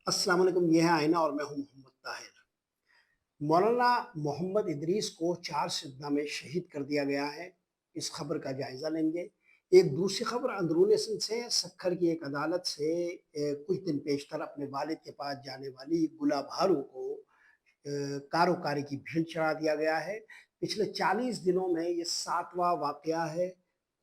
अस्सलाम वालेकुम, ये है आईना और मैं हूं मोहम्मद ताहिर। मौलाना मोहम्मद इदरीस को 4 सितंबर में शहीद कर दिया गया है। इस खबर का जायज़ा लेंगे। एक दूसरी खबर अंदरूनी सिंध से सक्खर की एक अदालत से कुछ दिन पेशतर अपने वालिद के पास जाने वाली गुला भारू को कारोकारी की भीड़ चढ़ा दिया गया है। पिछले 40 दिनों में ये 7वां वाक़या है।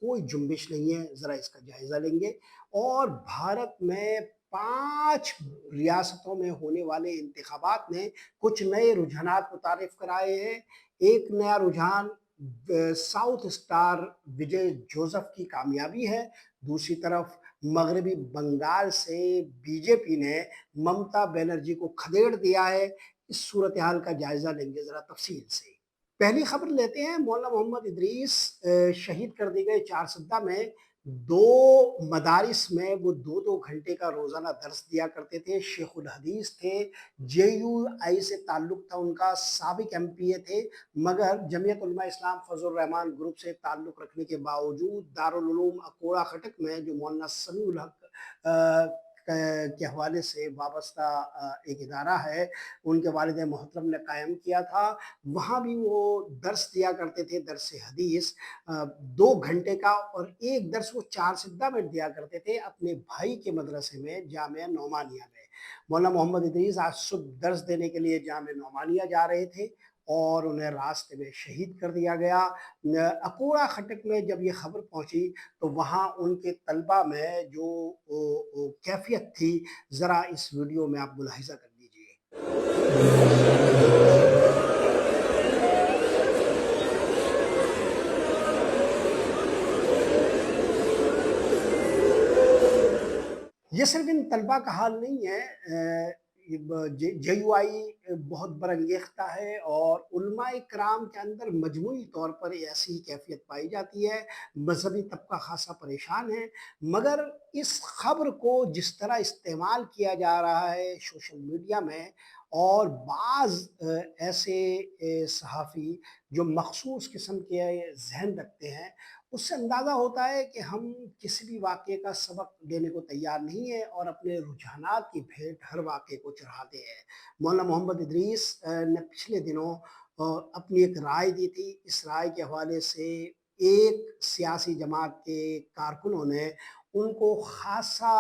कोई जुम्बिश नहीं है, ज़रा इसका जायज़ा लेंगे। और भारत में 5 रियासतों में होने वाले इंतखाबात ने कुछ नए रुझानात मुतारिफ कराए हैं। एक नया रुझान साउथ स्टार विजय जोसेफ की कामयाबी है। दूसरी तरफ मगरबी बंगाल से बीजेपी ने ममता बनर्जी को खदेड़ दिया है। इस सूरत हाल का जायजा लेंगे जरा तफसील से। पहली खबर लेते हैं। मौलाना मोहम्मद इदरीस शहीद कर दिए गए 4 सद्दा में 2 मदारिस में वो 2-2 घंटे का रोज़ाना दर्स दिया करते थे। शेखुल हदीस थे, जेयूआई से ताल्लुक़ था उनका, साबिक एमपीए थे, मगर जमीयत उलमा इस्लाम फज़लुर रहमान ग्रुप से ताल्लुक़ रखने के बावजूद दारुल उलूम अकोड़ा खटक में जो मौलाना समीउल हक के हवाले से वाबस्ता एक इदारा है, उनके वालिद मोहतरम ने कायम किया था। वहाँ भी वो दर्स दिया करते थे, दर्स हदीस 2 घंटे का, और एक दर्स वो 4 सिद्दा में दिया करते थे अपने भाई के मदरसे में, जामिया नौमानिया में। मौलाना मोहम्मद इदरीस आज सुबह दर्स देने के लिए जामिया नौमानिया जा रहे थे और उन्हें रास्ते में शहीद कर दिया गया। अकोड़ा खटक में जब ये खबर पहुंची तो वहाँ उनके तलबा में जो कैफियत थी, ज़रा इस वीडियो में आप मुलाहिजा कर लीजिए। ये सिर्फ इन तलबा का हाल नहीं है। जेयूआई बहुत बरंगेख्ता है और उलमाए कराम के अंदर मजमूई तौर पर ऐसी कैफियत पाई जाती है। मजहबी तबका खासा परेशान है, मगर इस खबर को जिस तरह इस्तेमाल किया जा रहा है सोशल मीडिया में, और बाज़ ऐसे सहाफ़ी जो मखसूस किस्म के जहन रखते हैं, उससे अंदाज़ा होता है कि हम किसी भी वाक़ये का सबक लेने को तैयार नहीं है और अपने रुझानात की भेंट हर वाक़ये को चढ़ाते हैं। मौलाना मोहम्मद इदरीस ने पिछले दिनों अपनी एक राय दी थी। इस राय के हवाले से एक सियासी जमात के कारकुनों ने उनको ख़ासा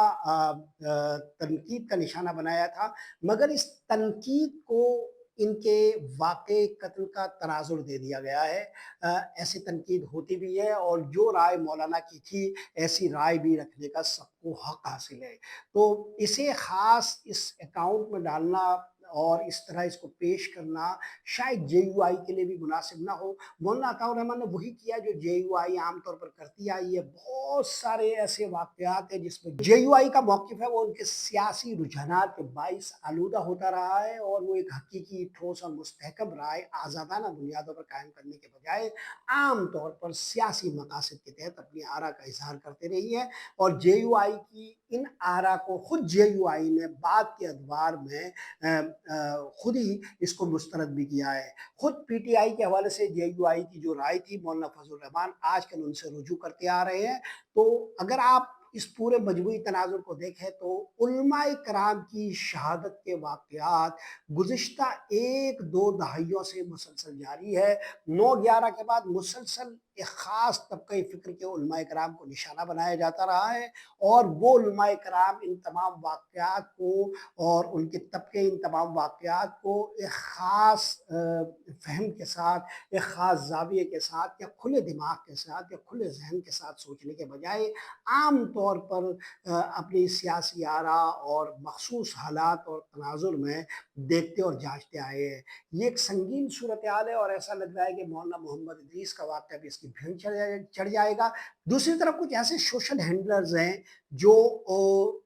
तनकीद का निशाना बनाया था, मगर इस तनकीद को इनके वाक़ई कत्ल का तनाज़ुर दे दिया गया है। ऐसी तनकीद होती भी है और जो राय मौलाना की थी, ऐसी राय भी रखने का सबको हक हासिल है। तो इसे ख़ास इस अकाउंट में डालना और इस तरह इसको पेश करना शायद जेयूआई के लिए भी मुनासिब ना हो। मौलाना अताउर रहमान ने वही किया जो जेयूआई आमतौर पर करती आई है। बहुत सारे ऐसे वाक़यात हैं जिसमें जेयूआई का मौक़िफ़ है वो उनके सियासी रुझानात के बाइस आलूदा होता रहा है, और वो एक हकीकी ठोस और मुस्तहकम राय आज़ादाना बुनियादों पर कायम करने के बजाय आम तौर पर सियासी मकासद के तहत अपनी आरा का इज़हार करते रही है। और जेयूआई की इन आरा को खुद जेयूआई ने बाद के अदवार में खुद ही इसको मुस्तरद भी किया है। खुद पीटीआई के हवाले से जेयूआई की जो राय थी, मौलाना फजल रहमान आजकल उनसे रुजू करते आ रहे हैं। तो अगर आप इस पूरे मजमूई तनाजुर को देखें तो उलमाए कराम की शहादत के वाक़यात गुज़िश्ता 1-2 दहाइयों से मुसलसल जारी है। 9/11 के बाद मुसलसल एक ख़ास तबक़े फ़िक्र के उलमाए कराम को निशाना बनाया जाता रहा है, और वो उलमाए कराम इन तमाम वाक़यात को और उनके तबके इन तमाम वाक़यात को एक ख़ास फ़हम के साथ, एक ख़ास ज़ाविये के साथ, या खुले दिमाग के साथ, या खुले ज़हन के साथ सोचने के बजाय आम तौर पर अपनी सियासी आरा और मख़सूस हालात और तनाज़ुर में देखते और जाँचते आए हैं। ये एक संगीन सूरत-ए-हाल है और ऐसा लग रहा है कि मौलाना मोहम्मद इदरीस का वाक़या भी इसकी भिड़ चढ़ जाएगा। दूसरी तरफ कुछ ऐसे सोशल हैंडलर्स हैं जो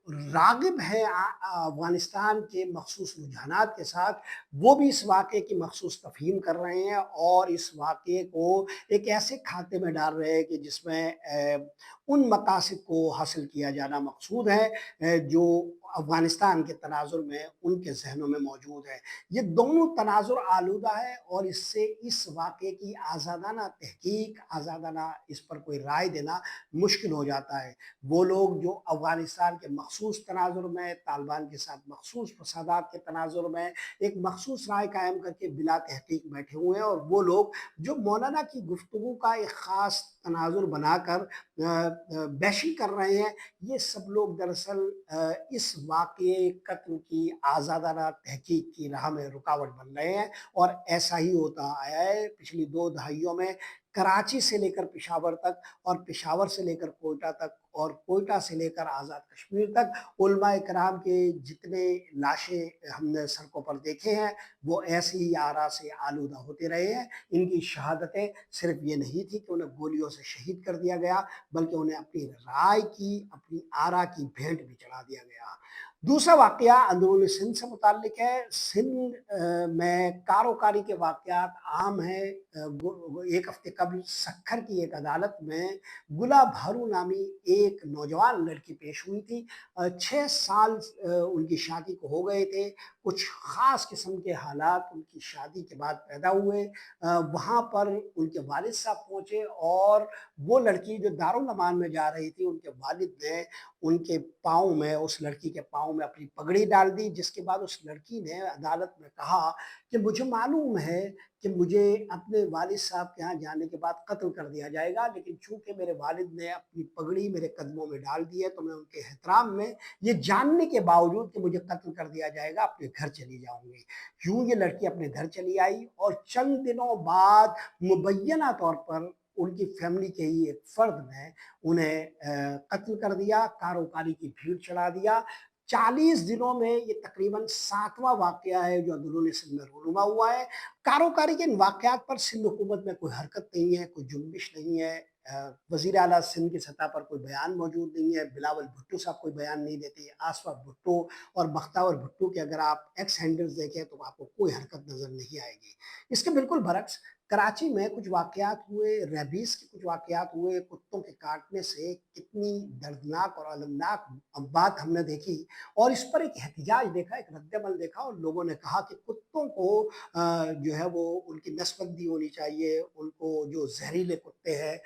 राग़िब हैं अफ़गानिस्तान के मख़सूस रुझानात के साथ, वो भी इस वाक़ये की मख़सूस तफ़हीम कर रहे हैं और इस वाक़ये को एक ऐसे खाते में डाल रहे हैं कि जिसमें उन मकासद को हासिल किया जाना मकसूद है जो अफ़गानिस्तान के तनाज़ुर में उनके ज़हनों में मौजूद है। ये दोनों तनाज़ुर आलूदा है और इससे इस वाक़ये की आज़ादाना तहक़ीक़, आज़ादाना इस पर कोई राय देना लेना मुश्किल हो जाता है। वो लोग जो अफ़गानिस्तान के मख़सूस तनाज़ुर में, तालिबान के साथ मख़सूस फ़सादात के तनाज़ुर में एक मख़सूस राय कायम करके बिला तहक़ीक़ बैठे हुए हैं, और वो लोग जो मौलाना की गुफ्तगू का एक ख़ास तनाज़ुर बनाकर बैशिंग कर रहे हैं, ये सब लोग दरअसल इस वाक़ये कत्ल की आज़ादाना तहक़ीक़ की राह में रुकावट बन रहे हैं, और ऐसा ही होता आया है पिछली 2 दहाइयों में। कराची से लेकर पेशावर तक, और पेशावर से लेकर कोयटा तक, और कोयटा से लेकर आज़ाद कश्मीर तक उलमाए किराम के जितने लाशें हमने सड़कों पर देखे हैं, वो ऐसी ही आरा से आलूदा होते रहे हैं। इनकी शहादतें सिर्फ ये नहीं थी कि उन्हें गोलियों से शहीद कर दिया गया, बल्कि उन्हें अपनी राय की, अपनी आरा की भेंट भी चढ़ा दिया गया। दूसरा वाक़या अंदरूनी सिंध से मुताल्लिक है। सिंध में कारोकारी के वाक़यात आम हैं। एक हफ़्ते कबल सक्खर की एक अदालत में गुला भारू नामी एक नौजवान लड़की पेश हुई थी। 6 साल उनकी शादी को हो गए थे। कुछ ख़ास किस्म के हालात उनकी शादी के बाद पैदा हुए। वहाँ पर उनके वालिद साहब पहुँचे, और वो लड़की जो दारुल अमान में जा रही थी, उनके वालिद ने उनके पाँव में, उस लड़की के पाँव में अपनी पगड़ी डाल दी, जिसके बाद उस लड़की ने अदालत में कहा कि मुझे मालूम है कि मुझे अपने वालिद साहब के यहाँ जाने के बाद कत्ल कर दिया जाएगा, लेकिन चूँकि मेरे वालिद ने अपनी पगड़ी मेरे कदमों में डाल दी है, तो मैं उनके एहतराम में, ये जानने के बावजूद कि मुझे कत्ल कर दिया जाएगा, अपने घर चली जाऊँगी। यूँ ये लड़की अपने घर चली आई, और चंद दिनों बाद मुबैना तौर पर उनकी फैमिली के ही एक फ़र्द ने उन्हें कत्ल कर दिया, कारोकारी की भीड़ चढ़ा दिया। 40 दिनों में ये तकरीबन 7वां वाक़या है जो अंदरूनी सिंध में रूनुमा हुआ है। कारोकारी के इन वाक़यात पर सिंध हुकूमत में कोई हरकत नहीं है, कोई जुम्बिश नहीं है। वज़ीर आला सिंध की सतह पर कोई बयान मौजूद नहीं है, बिलावल भुट्टो साहब कोई बयान नहीं देते, आसफ़ा भुट्टो और बख्तावर भुट्टो के अगर आप एक्स हैंडल्स देखें तो आपको कोई हरकत नज़र नहीं आएगी। इसके बिल्कुल बरक्स कराची में कुछ वाक़यात हुए, रेबीज़ के कुछ वाक़यात हुए, कुत्तों के काटने से कितनी दर्दनाक और अलमनाक बात हमने देखी, और इस पर एक एहतिजाज देखा, एक रद्द-ए-अमल देखा, और लोगों ने कहा कि कुत्तों को जो है वो उनकी नस्बंदी होनी चाहिए, उनको जो ज़हरीले कुत्ते हैं,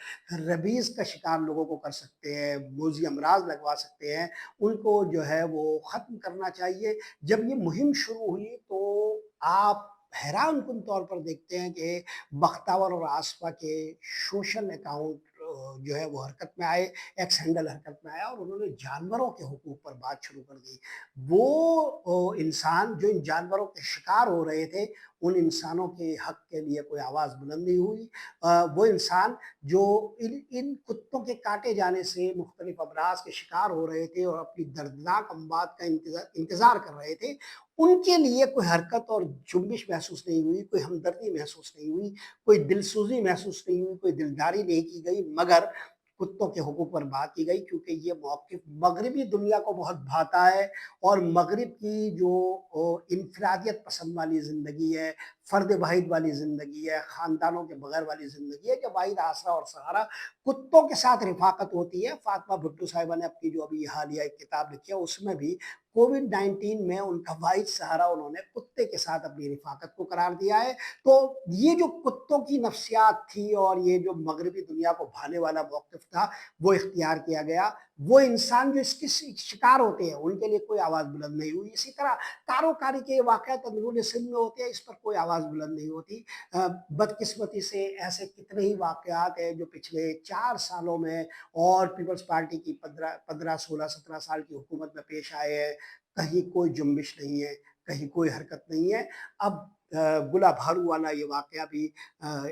रेबीज़ का शिकार लोगों को कर सकते हैं, मोज़ी अमराज़ लगवा सकते हैं, उनको जो है वो ख़त्म करना चाहिए। जब ये मुहिम शुरू हुई तो आप हैरानकुन तौर पर देखते हैं कि बख्तावर और आसफ़ा के सोशल अकाउंट जो है वो हरकत में आए, एक्स हैंडल हरकत में आया, और उन्होंने जानवरों के हुकूक पर बात शुरू कर दी। वो इंसान जो इन जानवरों के शिकार हो रहे थे, उन इंसानों के हक के लिए कोई आवाज़ बुलंद नहीं हुई। वो इंसान जो इन इन कुत्तों के काटे जाने से मुख्तलिफ अमराज़ के शिकार हो रहे थे और अपनी दर्दनाक अमवात का इंतज़ार कर रहे थे, उनके लिए कोई हरकत और जुम्बिश महसूस नहीं हुई, कोई हमदर्दी महसूस नहीं हुई, कोई दिलसोज़ी महसूस नहीं हुई, कोई दिलदारी नहीं की गई, मगर कुत्तों के हुकूक पर बात की गई, क्योंकि ये मौक़िफ़ मग़रिबी दुनिया को बहुत भाता है, और मग़रिब की जो इन्फ़िरादियत पसंद वाली ज़िंदगी है, फ़र्द वाहिद वाली ज़िंदगी है, ख़ानदानों के बगैर वाली ज़िंदगी है, जब वाहिद आसरा और सहारा कुत्तों के साथ रिफ़ाक़त होती है। फ़ातिमा भुट्टो साहिबा ने अपनी जो अभी हालिया एक किताब लिखी है, उसमें भी कोविड-19 में उनका वाहिद सहारा उन्होंने कुत्ते के साथ अपनी रिफ़ाक़त को करार दिया है। तो ये जो कुत्तों की नफ्सियात थी, और ये जो मग़रिबी दुनिया को भाने वाला मौक़िफ़ था, वो इख्तियार किया गया। वो इंसान जो इसके शिकार होते हैं, उनके लिए कोई आवाज़ बुलंद नहीं हुई। इसी तरह कारोकारी के वाक़यात अंदरूनी सिंध में होते हैं, इस पर कोई आवाज़ बुलंद नहीं होती। बदकिस्मती से ऐसे कितने ही वाक़यात हैं जो पिछले 4 सालों में, और पीपल्स पार्टी की 15, 16, 17 साल की हुकूमत में पेश आए हैं। कहीं कोई जुम्बिश नहीं है, कहीं कोई हरकत नहीं है। अब गुला भारू वाला ये वाक़या भी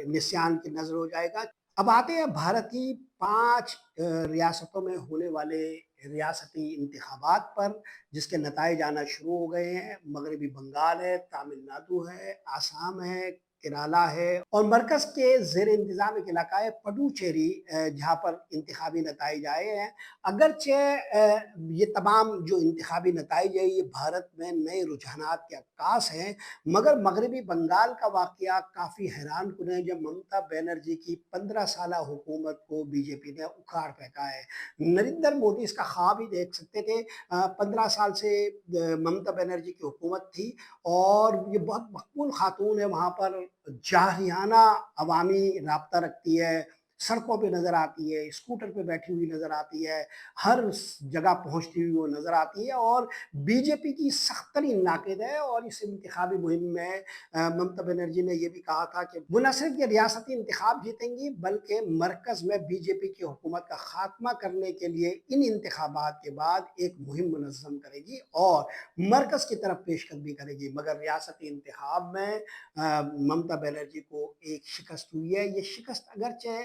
निस्यान की नज़र हो जाएगा। अब आते हैं भारत की 5 रियासतों में होने वाले रियासती इंतख़ाबात पर, जिसके नताइज आना शुरू हो गए हैं। मग़रिबी बंगाल है, तमिलनाडु है, आसाम है, केरला है, और मरकज़ के ज़ेर इंतज़ाम एक इलाका है पुडुचेरी, जहाँ पर इंतख़ाबी नताइज आए हैं। अगरचे ये तमाम जो इंतख़ाबी नताइज है, ये भारत में नए रुझानात के अक्कास हैं, मगर मग़रिबी बंगाल का वाक़या काफ़ी हैरानकुन है, जब ममता बनर्जी की 15 साला हुकूमत को बीजेपी ने उखाड़ फेंका है। नरेंद्र मोदी इसका ख़्वाब ही देख सकते थे। 15 साल से ममता बनर्जी की हुकूमत थी, और ये बहुत मकबूल ख़ातून है, वहाँ पर जाहियाना अवामी राब्ता रखती है, सड़कों पे नज़र आती है, स्कूटर पे बैठी हुई नज़र आती है, हर जगह पहुँचती हुई वो नज़र आती है और बीजेपी की सख्त तरीन नाक़िद है। और इस इंतखाबी मुहिम में ममता बनर्जी ने ये भी कहा था कि वो न सिर्फ ये रियासती इंतखाब जीतेंगी बल्कि मरकज़ में बीजेपी की हुकूमत का खात्मा करने के लिए इन इंतखाबात के बाद एक मुहिम मुनज़्ज़म करेगी और मरकज़ की तरफ पेशकदमी करेगी। मगर रियासती इंतखाब में ममता बनर्जी को एक शिकस्त हुई है। ये शिकस्त अगरचे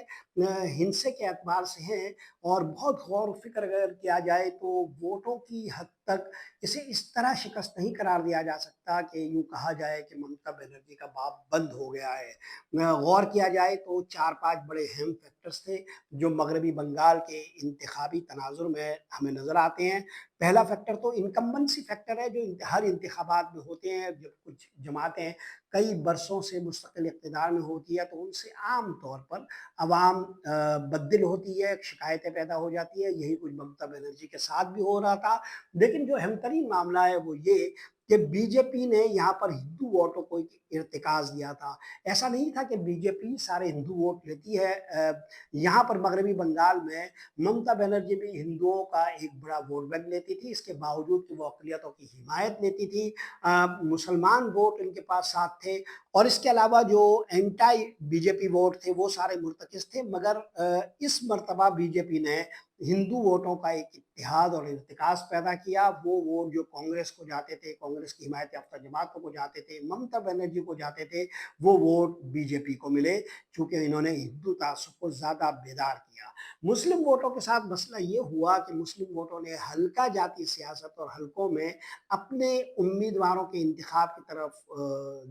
हिंसे के एतबार से है और बहुत गौर व फ़िक्र अगर किया जाए तो वोटों की हद तक इसे इस तरह शिकस्त नहीं करार दिया जा सकता कि यूँ कहा जाए कि ममता बनर्जी का बाप बंद हो गया है। गौर किया जाए तो 4-5 बड़े अहम फैक्टर्स थे जो मगरबी बंगाल के इंतखाबी तनाज़ुर में हमें नज़र आते हैं। पहला फैक्टर तो इनकम्बेंसी फैक्टर है जो हर इंतखाबात में होते हैं। जब कुछ जमातें कई बरसों से मुस्तकिल इक़्तिदार में होती है तो उनसे आम तौर पर अवाम बददिल होती है, शिकायतें पैदा हो जाती है। यही कुछ ममता बनर्जी के साथ भी हो रहा था। लेकिन जो अहम तरीन मामला है वो ये कि बीजेपी ने यहाँ पर हिंदू वोटों को इर्तिकाज़ दिया था। ऐसा नहीं था कि बीजेपी सारे हिंदू वोट लेती है। यहाँ पर मगरबी बंगाल में ममता बनर्जी भी हिंदुओं का एक बड़ा वोट बैंक लेती थी। इसके बावजूद कि वो अक़लियतों की हिमायत लेती थी। मुसलमान वोट इनके पास साथ थे और इसके अलावा जो एंटी बीजेपी वोट थे वो सारे मुर्तकिज़ थे। मगर इस मर्तबा बीजेपी ने हिंदू वोटों का एक इत्तेहाद और इर्तिकाज़ पैदा किया। वो वोट जो कांग्रेस को जाते थे, कांग्रेस की हिमायत याफ्ता जमातों को जाते थे, ममता बनर्जी को जाते थे, वो वोट बीजेपी को मिले चूँकि इन्होंने हिंदू तासुब को ज़्यादा बेदार किया। मुस्लिम वोटों के साथ मसला ये हुआ कि मुस्लिम वोटों ने हल्का जाती सियासत और हलकों में अपने उम्मीदवारों के इंतखाब की तरफ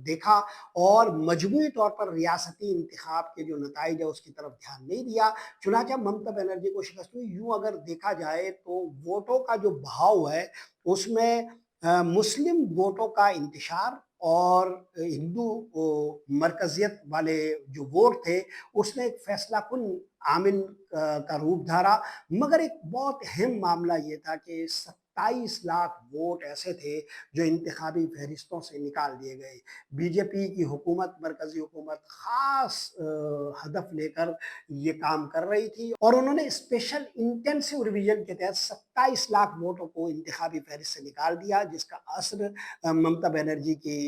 देखा और मजमूई तौर पर रियासती इंतखाब के जो नताइज है उसकी तरफ ध्यान नहीं दिया। चुनांचे ममता बनर्जी को शिकस्त हुई। यूँ अगर देखा जाए तो वोटों का जो बहाव है उसमें मुस्लिम वोटों का इंतशार और हिंदू मरकज़ियत वाले जो वोट थे उसने एक फैसला कुन आमिल का रूप धारा। मगर एक बहुत अहम मामला ये था कि 27 लाख वोट ऐसे थे जो इंतखाबी फहरिस्तों से निकाल दिए गए। बीजेपी की हुकूमत, मरकज़ी हुकूमत ख़ास हदफ लेकर ये काम कर रही थी और उन्होंने स्पेशल इंटेंसिव रिवीजन के तहत 27 लाख वोटों को इंतखाबी फहरिस्त से निकाल दिया जिसका असर ममता बनर्जी की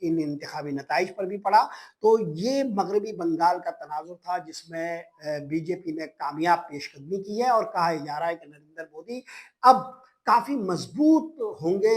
इन इंतखाबी नताइज पर भी पड़ा। तो ये मगरबी बंगाल का तनाज़ुर था जिसमें बीजेपी ने कामयाब पेशकदमी की है और कहा जा रहा है कि नरेंद्र मोदी अब काफ़ी मजबूत होंगे।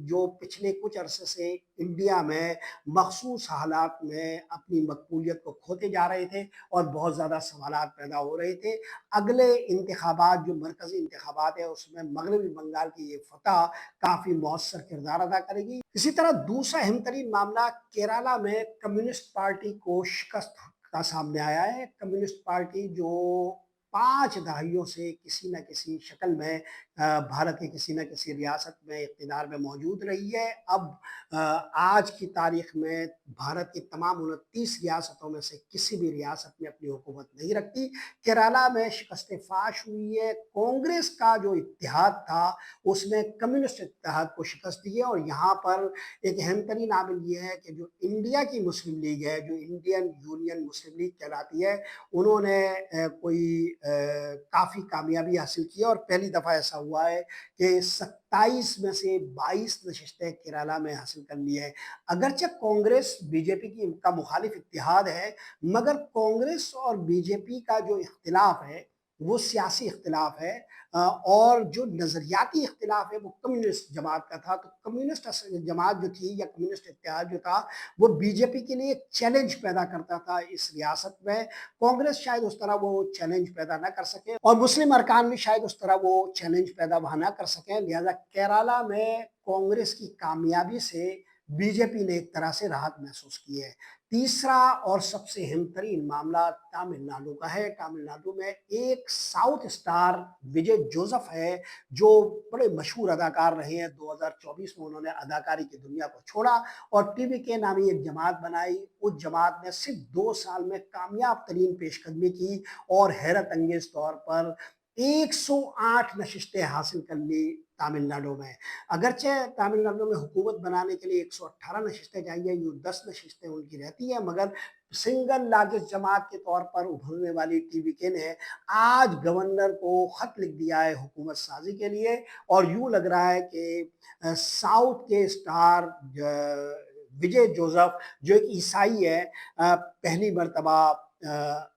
जो पिछले कुछ अरसे से इंडिया में मखसूस हालात में अपनी मकबूलियत को खोते जा रहे थे और बहुत ज़्यादा सवालात पैदा हो रहे थे। अगले इंतखाबात जो मरकज़ी इंतखाबात है उसमें मगरबी बंगाल की ये फ़तह काफ़ी मौसर किरदार अदा करेगी। इसी तरह दूसरा अहम तरीन मामला केरला में कम्युनिस्ट पार्टी को शिकस्त का सामने आया है। कम्युनिस्ट पार्टी जो 5 दहाइयों से किसी न किसी शक्ल में भारत की किसी न किसी रियासत में इक़्तिदार में मौजूद रही है। अब आज की तारीख़ में भारत की तमाम 29 रियासतों में से किसी भी रियासत में अपनी हुकूमत नहीं रखती। केरला में शिकस्त फ़ाश हुई है। कांग्रेस का जो इत्तेहाद था उसने कम्युनिस्ट इत्तेहाद को शिकस्त दी है और यहाँ पर एक अहम तरीन आमिल ये है कि जो इंडिया की मुस्लिम लीग है, जो इंडियन यूनियन मुस्लिम लीग कहलाती है, उन्होंने काफ़ी कामयाबी हासिल की है और पहली दफ़ा ऐसा हुआ है कि 27 में से 22 नशिस्तें केरला में हासिल कर ली है। अगरचे कांग्रेस बीजेपी की का मुखालिफ इत्तेहाद है, मगर कांग्रेस और बीजेपी का जो इख्तिलाफ है, वो सियासी इख्तिलाफ है और जो नज़रियाती इख्तिलाफ है वो कम्युनिस्ट जमात का था। तो कम्युनिस्ट जमात जो थी या कम्युनिस्ट इत्तेहाद जो था वो बीजेपी के लिए एक चैलेंज पैदा करता था इस रियासत में। कांग्रेस शायद उस तरह वो चैलेंज पैदा ना कर सके और मुस्लिम अरकान भी शायद उस तरह वो चैलेंज पैदा वहाँ ना कर सकें। लिहाजा केरला में कांग्रेस की कामयाबी से बीजेपी ने एक तरह से राहत महसूस की है। तीसरा और सबसे अहम तरीन मामला तमिलनाडु का है। तमिलनाडु में एक साउथ स्टार विजय जोसेफ है जो बड़े मशहूर अदाकार रहे हैं। 2024 में उन्होंने अदाकारी की दुनिया को छोड़ा और टीवीके नामी एक जमात बनाई। उस जमात ने सिर्फ 2 साल में कामयाब तरीन पेशकदमी की और हैरत अंगेज तौर पर 108 नशिस्तें हासिल कर ली तमिलनाडु में। अगरचे तमिलनाडु में हुकूमत बनाने के लिए 118 नशिस्तें चाहिए, यूँ 10 नशिस्तें उनकी रहती हैं, मगर सिंगल लार्जेस्ट जमात के तौर पर उभरने वाली टीवीके ने आज गवर्नर को खत लिख दिया है हुकूमत साजी के लिए, और यूं लग रहा है कि साउथ के स्टार विजय जोसेफ, जो एक ईसाई है, पहली मर्तबा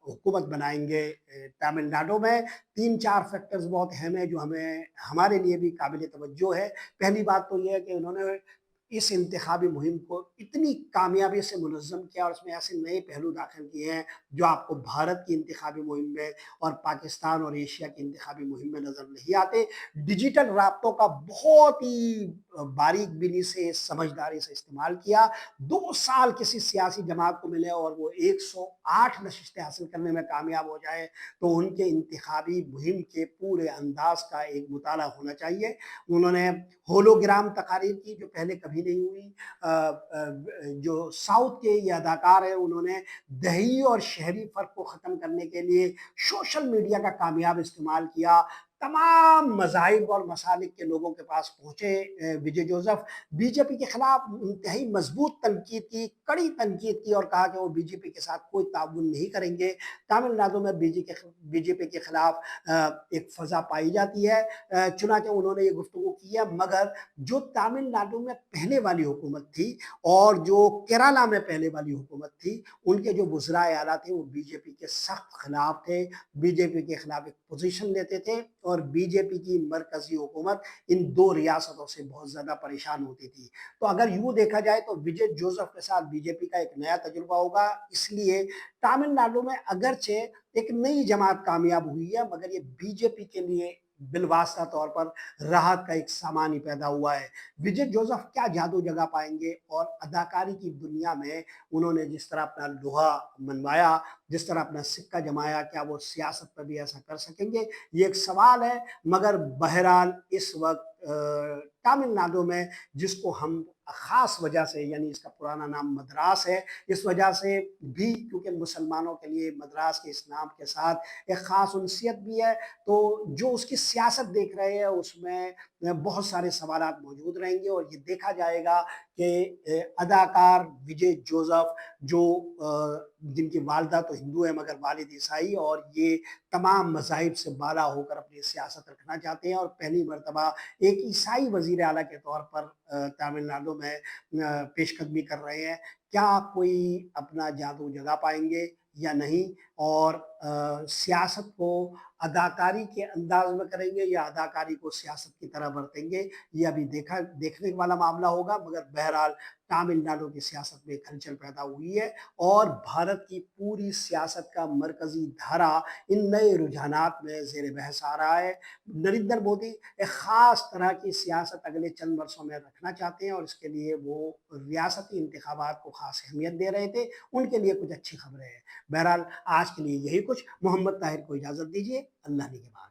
हुकूमत बनाएंगे तमिलनाडु में। तीन चार फैक्टर्स बहुत अहम है जो हमें हमारे लिए भी काबिल तवज्जो है। पहली बात तो ये है कि उन्होंने इस इंतखाबी मुहिम को इतनी कामयाबी से मुनज़्ज़म किया और उसमें ऐसे नए पहलू दाखिल किए हैं जो आपको भारत की इंतखाबी मुहिम में और पाकिस्तान और एशिया की इंतखाबी मुहिम में नज़र नहीं आते। डिजिटल राब्तों का बहुत ही बारीक बीनी से, समझदारी से इस्तेमाल किया। 2 साल किसी सियासी जमात को मिले और वो 108 नशिस्तें हासिल करने में कामयाब हो जाए, तो उनके इंतखाबी मुहिम के पूरे अंदाज का एक मुताला होना चाहिए। उन्होंने होलोग्राम तकारीर की जो पहले कभी नहीं हुई। जो साउथ के ये अदाकार हैं, उन्होंने दही और शहरी फ़र्क को ख़त्म करने के लिए सोशल मीडिया का कामयाब इस्तेमाल किया। तमाम मज़ाहिब और मसालिक के लोगों के पास पहुँचे विजय जोसेफ। बीजेपी के खिलाफ इंतहाई मजबूत तनकीद की, कड़ी तनकीद की और कहा कि वो बीजेपी के साथ कोई ताउन नहीं करेंगे। तमिलनाडु में बीजेपी के खिलाफ एक फ़ज़ा पाई जाती है, चुनांचे उन्होंने ये गुफ्तगू की है, मगर जो तमिलनाडु में पहले वाली हुकूमत थी और जो केरला में पहले वाली हुकूमत थी, उनके जो वज़राए आला थे वो बीजेपी के सख्त खिलाफ थे, बीजेपी के खिलाफ एक पोजीशन लेते थे और बीजेपी की मरकज़ी हुकूमत इन 2 रियासतों से बहुत ज़्यादा परेशान होती थी। तो अगर यूँ देखा जाए तो विजय जोसेफ के साथ बीजेपी का एक नया तजुर्बा होगा, इसलिए तमिलनाडु में अगरचे एक नई जमात कामयाब हुई है, मगर ये बीजेपी के लिए बिलवास्ता तौर पर राहत का एक सामान ही पैदा हुआ है। विजय जोसेफ क्या जादू जगा पाएंगे, और अदाकारी की दुनिया में उन्होंने जिस तरह अपना लोहा मनवाया, जिस तरह अपना सिक्का जमाया, क्या वो सियासत पर भी ऐसा कर सकेंगे, ये एक सवाल है। मगर बहरहाल इस वक्त तमिलनाडु में, जिसको हम खास वजह से, यानी इसका पुराना नाम मद्रास है, इस वजह से भी, क्योंकि मुसलमानों के लिए मद्रास के इस नाम के साथ एक ख़ास उनसियत भी है, तो जो उसकी सियासत देख रहे हैं उसमें बहुत सारे सवालात मौजूद रहेंगे और ये देखा जाएगा कि अदाकार विजय जोसेफ, जो जिनकी वालदा तो हिंदू है मगर वालिद ईसाई, और ये तमाम मज़ाहिब से बाला होकर अपनी सियासत रखना चाहते हैं और पहली मर्तबा एक ईसाई वज़ीर आला के तौर पर तमिलनाडु में पेशकदमी कर रहे हैं। क्या कोई अपना जादू जगा पाएंगे या नहीं, और सियासत को अदाकारी के अंदाज में करेंगे या अदाकारी को सियासत की तरह बरतेंगे, ये अभी देखने वाला मामला होगा। मगर बहरहाल तमिलनाडु की सियासत में हलचल पैदा हुई है और भारत की पूरी सियासत का मरकजी धारा इन नए रुझानात में ज़ेर बहस आ रहा है। नरेंद्र मोदी एक ख़ास तरह की सियासत अगले चंद वर्षों में रखना चाहते हैं और इसके लिए वो रियासती इंतखाबात को ख़ास अहमियत दे रहे थे। उनके लिए कुछ अच्छी खबरें हैं। बहरहाल आज के लिए यही कुछ। मोहम्मद ताहिर को इजाज़त दीजिए। अल्लाह निगहबान।